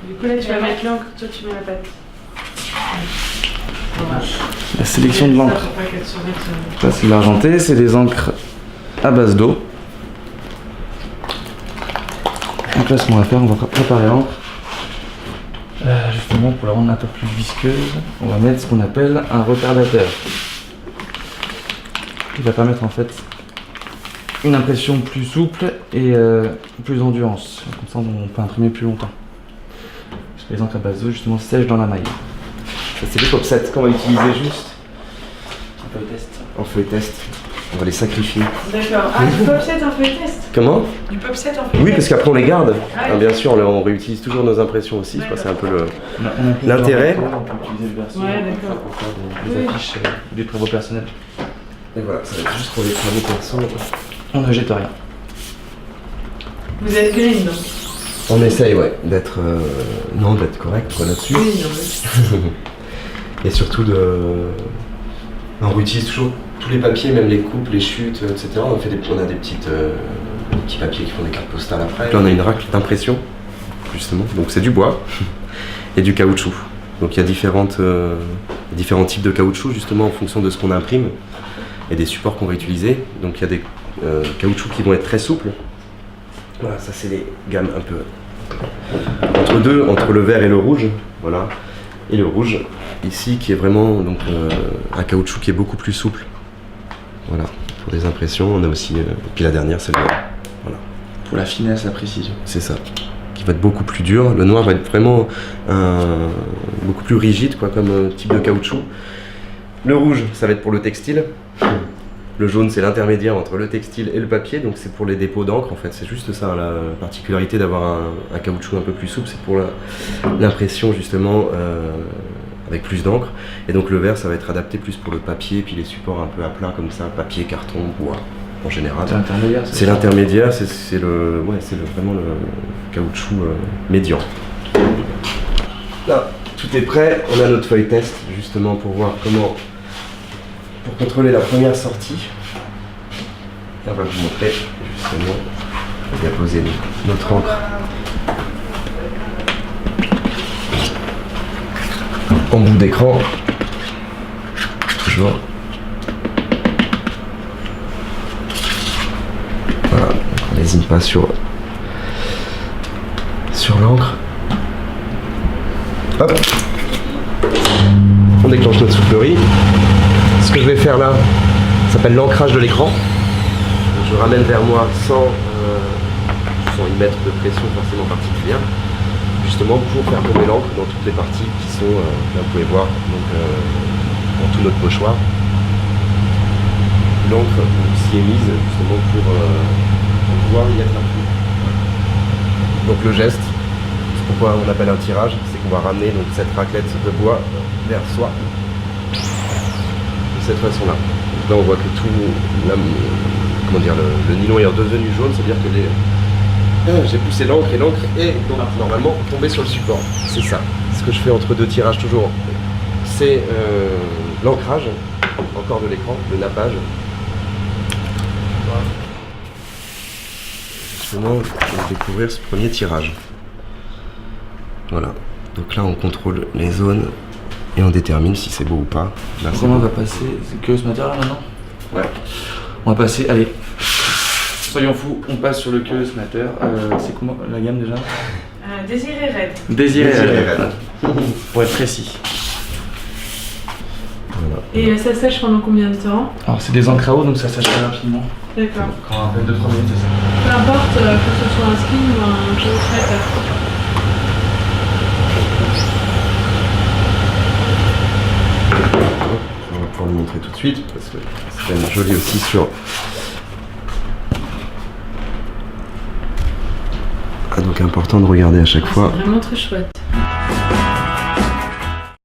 Du coup là tu vas mettre l'encre, toi tu mets la pâte. La sélection de l'encre. Ça c'est l'argenté, c'est des encres à base d'eau. Donc là ce qu'on va faire, on va préparer l'encre. Justement pour la rendre un peu plus visqueuse, on va mettre ce qu'on appelle un retardateur. Il va permettre en fait une impression plus souple et plus d'endurance. Comme ça on peut imprimer plus longtemps. Parce que les encres à base d'eau justement sèchent dans la maille. Ça c'est des pop-sets qu'on va utiliser juste en feuille test. En feuille test. On va les sacrifier. D'accord. Ah, du pop-set en feuille test. Comment? Du pop-set en feuille test. Oui, parce qu'après on les garde. Ah, bien sûr, on réutilise toujours nos impressions aussi. Je crois que c'est un peu l'intérêt. On peut utiliser le verso d'accord. pour faire des affiches, des travaux personnels. Et voilà, ça va être juste pour les travaux perso. On ne jette rien. Vous êtes green donc. On essaye, ouais, d'être d'être correct quoi là-dessus. Et surtout on réutilise toujours tous les papiers, même les coupes, les chutes, etc. On a des petits papiers qui font des cartes postales après. Là on a une raclette d'impression, justement, donc c'est du bois et du caoutchouc. Donc il y a différents types de caoutchouc justement en fonction de ce qu'on imprime et des supports qu'on va utiliser. Donc il y a des caoutchoucs qui vont être très souples. Voilà, ça c'est les gammes un peu entre le vert et le rouge, voilà. Et le rouge ici qui est vraiment donc un caoutchouc qui est beaucoup plus souple. Voilà, pour des impressions, on a aussi puis la dernière c'est le noir. Voilà. Pour la finesse, la précision. C'est ça. Qui va être beaucoup plus dur. Le noir va être vraiment beaucoup plus rigide quoi comme type de caoutchouc. Le rouge, ça va être pour le textile. Le jaune, c'est l'intermédiaire entre le textile et le papier, donc c'est pour les dépôts d'encre en fait. C'est juste ça, la particularité d'avoir un caoutchouc un peu plus souple, c'est pour l'impression justement avec plus d'encre. Et donc le vert, ça va être adapté plus pour le papier, puis les supports un peu à plat comme ça, papier, carton, bois en général. C'est l'intermédiaire. C'est l'intermédiaire, c'est vraiment le caoutchouc médian. Là, tout est prêt, on a notre feuille test justement pour voir comment. Pour contrôler la première sortie, on va vous montrer justement, on va poser notre encre en bout d'écran, toujours. Voilà, on n'hésite pas sur l'encre. Hop, on déclenche notre soufflerie. Ce que je vais faire là, ça s'appelle l'ancrage de l'écran. Je ramène vers moi sans y mettre de pression forcément particulière, justement pour faire tomber l'encre dans toutes les parties qui sont, là vous pouvez voir, donc, dans tout notre pochoir. L'encre s'y est mise justement pour pouvoir y être appuyé. Donc le geste, c'est pourquoi on appelle un tirage, c'est qu'on va ramener donc, cette raclette de bois vers soi. Cette façon là. Là on voit que tout le nylon est redevenu jaune, c'est-à-dire que j'ai poussé l'encre et l'encre est donc normalement tombée sur le support. C'est ça. Ce que je fais entre deux tirages toujours, c'est l'ancrage encore de l'écran, le nappage. Justement, on va découvrir ce premier tirage. Voilà. Donc là on contrôle les zones. Et on détermine si c'est beau ou pas. Là, comment on va passer? C'est que ce matin là maintenant? Ouais. On va passer, allez, soyons fous, on passe sur le Curious Matter. C'est comment la gamme déjà? Désiré Red. Désiré Red. Pour être précis. Voilà. Et ça sèche pendant combien de temps? Alors c'est des encres à eau donc ça sèche très rapidement. D'accord. Quand on appelle 2-3 minutes c'est ça. Peu importe que ce soit un skin ou un Curious Matter. On va pouvoir le montrer tout de suite parce que c'est quand même joli aussi sur. Ah donc important de regarder à chaque fois. C'est vraiment très chouette.